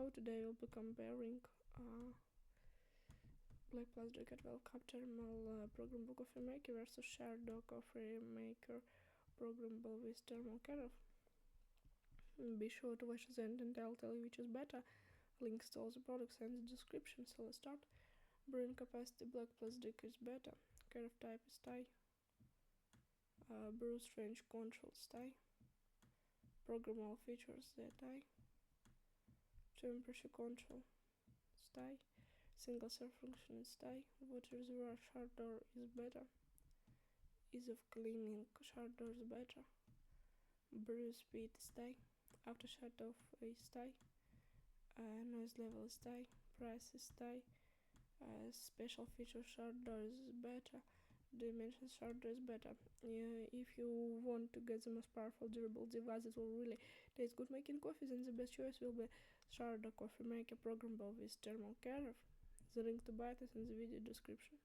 Hello, today we'll be comparing BLACK+DECKER 12-cup thermal programmable coffee maker versus SHARDOR coffee maker programmable with thermal kettle. Be sure to watch the end and I'll tell you which is better. Links to all the products and the description, so let's start. Brewing capacity, BLACK+DECKER is better. Kettle type is Thai. Brews range control is Thai. Programmable features they Thai. Temperature control is Thai. Single serve function is Thai. Water reservoir SHARDOR is better. Ease of cleaning SHARDOR is better. Brew speed is Thai. After shut off is Thai. Noise level is Thai. Price is Thai. Special feature SHARDOR is better. Dimension SHARDOR is better. If you want to get the most powerful durable device that will really taste good making coffee, then the best choice will be SHARDOR coffee maker programmable with thermal kettle. The link to buy it is in the video description.